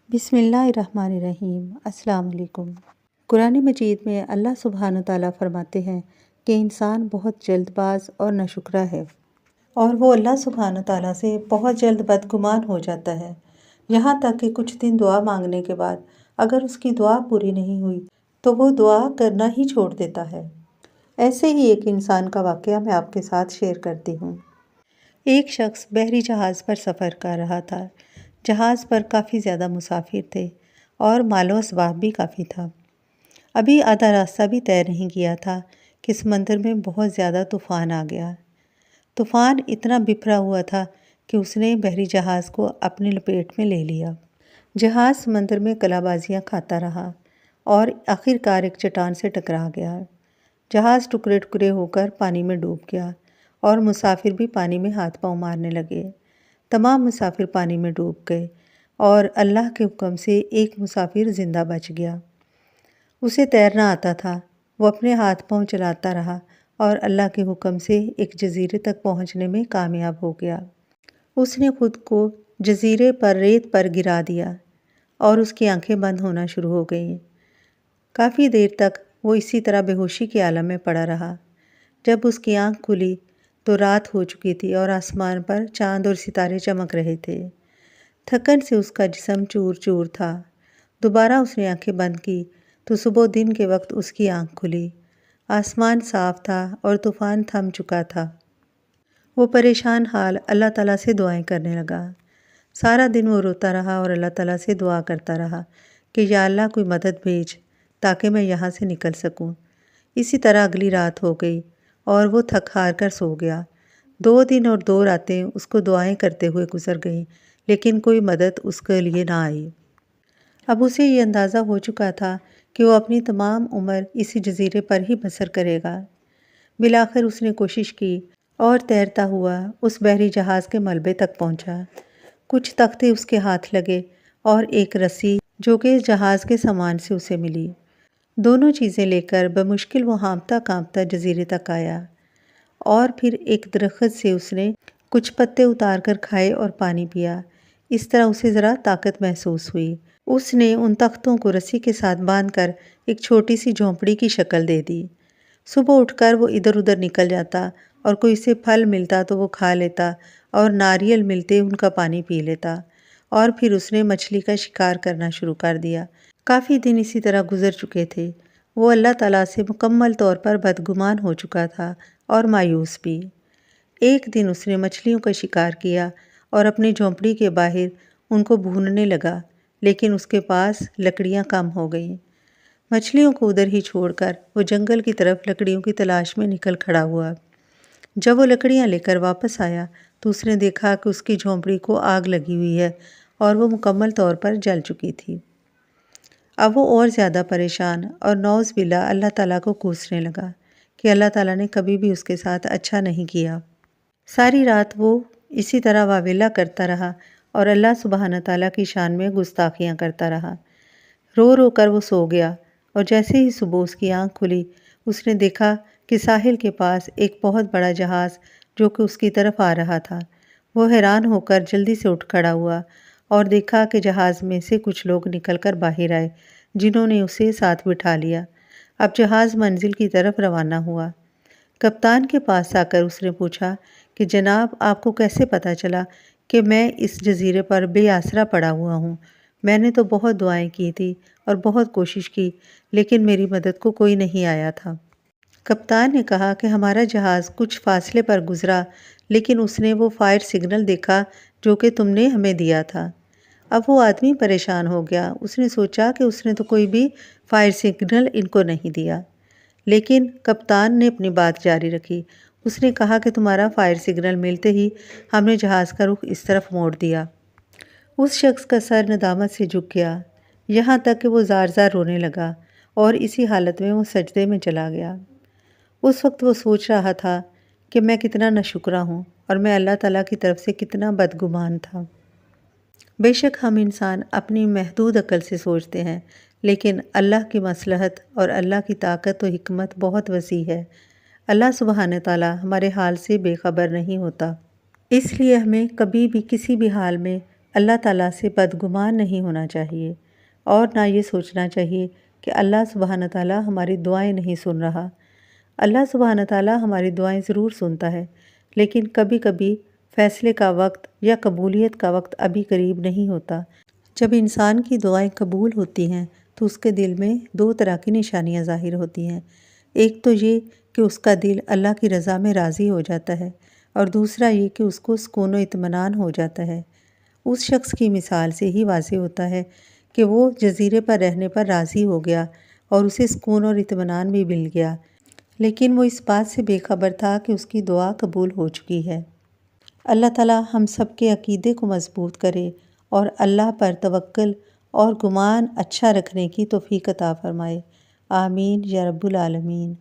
بسم اللہ الرحمن الرحیم۔ السلام علیکم۔ قرآن مجید میں اللہ سبحانہ تعالیٰ فرماتے ہیں کہ انسان بہت جلد باز اور ناشکرا ہے، اور وہ اللہ سبحانہ تعالیٰ سے بہت جلد بدگمان ہو جاتا ہے، یہاں تک کہ کچھ دن دعا مانگنے کے بعد اگر اس کی دعا پوری نہیں ہوئی تو وہ دعا کرنا ہی چھوڑ دیتا ہے۔ ایسے ہی ایک انسان کا واقعہ میں آپ کے ساتھ شیئر کرتی ہوں۔ ایک شخص بحری جہاز پر سفر کر رہا تھا۔ جہاز پر کافی زیادہ مسافر تھے اور مال و اسباب بھی کافی تھا۔ ابھی آدھا راستہ بھی طے نہیں کیا تھا کہ سمندر میں بہت زیادہ طوفان آ گیا۔ طوفان اتنا بکھرا ہوا تھا کہ اس نے بحری جہاز کو اپنی لپیٹ میں لے لیا۔ جہاز سمندر میں قلع بازیاں کھاتا رہا اور آخر کار ایک چٹان سے ٹکرا گیا۔ جہاز ٹکڑے ٹکڑے ہو کر پانی میں ڈوب گیا اور مسافر بھی پانی میں ہاتھ پاؤں مارنے لگے۔ تمام مسافر پانی میں ڈوب گئے اور اللہ کے حکم سے ایک مسافر زندہ بچ گیا۔ اسے تیرنا آتا تھا۔ وہ اپنے ہاتھ پاؤں چلاتا رہا اور اللہ کے حکم سے ایک جزیرے تک پہنچنے میں کامیاب ہو گیا۔ اس نے خود کو جزیرے پر ریت پر گرا دیا اور اس کی آنکھیں بند ہونا شروع ہو گئیں۔ کافی دیر تک وہ اسی طرح بے ہوشی کے عالم میں پڑا رہا۔ جب اس کی آنکھ کھلی تو رات ہو چکی تھی اور آسمان پر چاند اور ستارے چمک رہے تھے۔ تھکن سے اس کا جسم چور چور تھا۔ دوبارہ اس نے آنکھیں بند کی تو صبح دن کے وقت اس کی آنکھ کھلی۔ آسمان صاف تھا اور طوفان تھم چکا تھا۔ وہ پریشان حال اللہ تعالیٰ سے دعائیں کرنے لگا۔ سارا دن وہ روتا رہا اور اللہ تعالیٰ سے دعا کرتا رہا کہ یا اللہ کوئی مدد بھیج تاکہ میں یہاں سے نکل سکوں۔ اسی طرح اگلی رات ہو گئی اور وہ تھک ہار کر سو گیا۔ 2 دن اور 2 راتیں اس کو دعائیں کرتے ہوئے گزر گئیں، لیکن کوئی مدد اس کے لیے نہ آئی۔ اب اسے یہ اندازہ ہو چکا تھا کہ وہ اپنی تمام عمر اسی جزیرے پر ہی بسر کرے گا۔ بالآخر اس نے کوشش کی اور تیرتا ہوا اس بحری جہاز کے ملبے تک پہنچا۔ کچھ تختے اس کے ہاتھ لگے اور ایک رسی جو کہ جہاز کے سامان سے اسے ملی۔ دونوں چیزیں لے کر بمشکل وہ ہانپتا کانپتا جزیرے تک آیا اور پھر ایک درخت سے اس نے کچھ پتے اتار کر کھائے اور پانی پیا۔ اس طرح اسے ذرا طاقت محسوس ہوئی۔ اس نے ان تختوں کو رسی کے ساتھ باندھ کر ایک چھوٹی سی جھونپڑی کی شکل دے دی۔ صبح اٹھ کر وہ ادھر ادھر نکل جاتا اور کوئی سے پھل ملتا تو وہ کھا لیتا اور ناریل ملتے ان کا پانی پی لیتا، اور پھر اس نے مچھلی کا شکار کرنا شروع کر دیا۔ کافی دن اسی طرح گزر چکے تھے۔ وہ اللہ تعالیٰ سے مکمل طور پر بدگمان ہو چکا تھا اور مایوس بھی۔ ایک دن اس نے مچھلیوں کا شکار کیا اور اپنی جھونپڑی کے باہر ان کو بھوننے لگا، لیکن اس کے پاس لکڑیاں کم ہو گئیں۔ مچھلیوں کو ادھر ہی چھوڑ کر وہ جنگل کی طرف لکڑیوں کی تلاش میں نکل کھڑا ہوا۔ جب وہ لکڑیاں لے کر واپس آیا تو اس نے دیکھا کہ اس کی جھونپڑی کو آگ لگی ہوئی ہے اور وہ مکمل طور پر جل چکی تھی۔ اب وہ اور زیادہ پریشان اور نعوذ باللہ اللہ تعالیٰ کو کوسنے لگا کہ اللہ تعالیٰ نے کبھی بھی اس کے ساتھ اچھا نہیں کیا۔ ساری رات وہ اسی طرح واویلا کرتا رہا اور اللہ سبحانہ تعالیٰ کی شان میں گستاخیاں کرتا رہا۔ رو رو کر وہ سو گیا اور جیسے ہی صبح اس کی آنکھ کھلی اس نے دیکھا کہ ساحل کے پاس ایک بہت بڑا جہاز جو کہ اس کی طرف آ رہا تھا۔ وہ حیران ہو کر جلدی سے اٹھ کھڑا ہوا اور دیکھا کہ جہاز میں سے کچھ لوگ نکل کر باہر آئے جنہوں نے اسے ساتھ بٹھا لیا۔ اب جہاز منزل کی طرف روانہ ہوا۔ کپتان کے پاس آ کر اس نے پوچھا کہ جناب آپ کو کیسے پتہ چلا کہ میں اس جزیرے پر بے آسرا پڑا ہوا ہوں؟ میں نے تو بہت دعائیں کی تھی اور بہت کوشش کی لیکن میری مدد کو کوئی نہیں آیا تھا۔ کپتان نے کہا کہ ہمارا جہاز کچھ فاصلے پر گزرا لیکن اس نے وہ فائر سگنل دیکھا جو کہ تم نے ہمیں دیا تھا۔ اب وہ آدمی پریشان ہو گیا۔ اس نے سوچا کہ اس نے تو کوئی بھی فائر سگنل ان کو نہیں دیا، لیکن کپتان نے اپنی بات جاری رکھی۔ اس نے کہا کہ تمہارا فائر سگنل ملتے ہی ہم نے جہاز کا رخ اس طرف موڑ دیا۔ اس شخص کا سر ندامت سے جھک گیا، یہاں تک کہ وہ زار زار رونے لگا اور اسی حالت میں وہ سجدے میں چلا گیا۔ اس وقت وہ سوچ رہا تھا کہ میں کتنا ناشکرا ہوں اور میں اللہ تعالیٰ کی طرف سے کتنا بدگمان تھا۔ بے شک ہم انسان اپنی محدود عقل سے سوچتے ہیں، لیکن اللہ کی مصلحت اور اللہ کی طاقت و حکمت بہت وسیع ہے۔ اللہ سبحانہ تعالیٰ ہمارے حال سے بے خبر نہیں ہوتا، اس لیے ہمیں کبھی بھی کسی بھی حال میں اللہ تعالیٰ سے بدگمان نہیں ہونا چاہیے اور نہ یہ سوچنا چاہیے کہ اللہ سبحانہ تعالیٰ ہماری دعائیں نہیں سن رہا۔ اللہ سبحانہ تعالیٰ ہماری دعائیں ضرور سنتا ہے، لیکن کبھی کبھی فیصلے کا وقت یا قبولیت کا وقت ابھی قریب نہیں ہوتا۔ جب انسان کی دعائیں قبول ہوتی ہیں تو اس کے دل میں دو طرح کی نشانیاں ظاہر ہوتی ہیں۔ ایک تو یہ کہ اس کا دل اللہ کی رضا میں راضی ہو جاتا ہے، اور دوسرا یہ کہ اس کو سکون و اطمینان ہو جاتا ہے۔ اس شخص کی مثال سے ہی واضح ہوتا ہے کہ وہ جزیرے پر رہنے پر راضی ہو گیا اور اسے سکون اور اطمینان بھی مل گیا، لیکن وہ اس بات سے بے خبر تھا کہ اس کی دعا قبول ہو چکی ہے۔ اللہ تعالیٰ ہم سب کے عقیدے کو مضبوط کرے اور اللہ پر توکل اور گمان اچھا رکھنے کی توفیق عطا فرمائے۔ آمین یا رب العالمین۔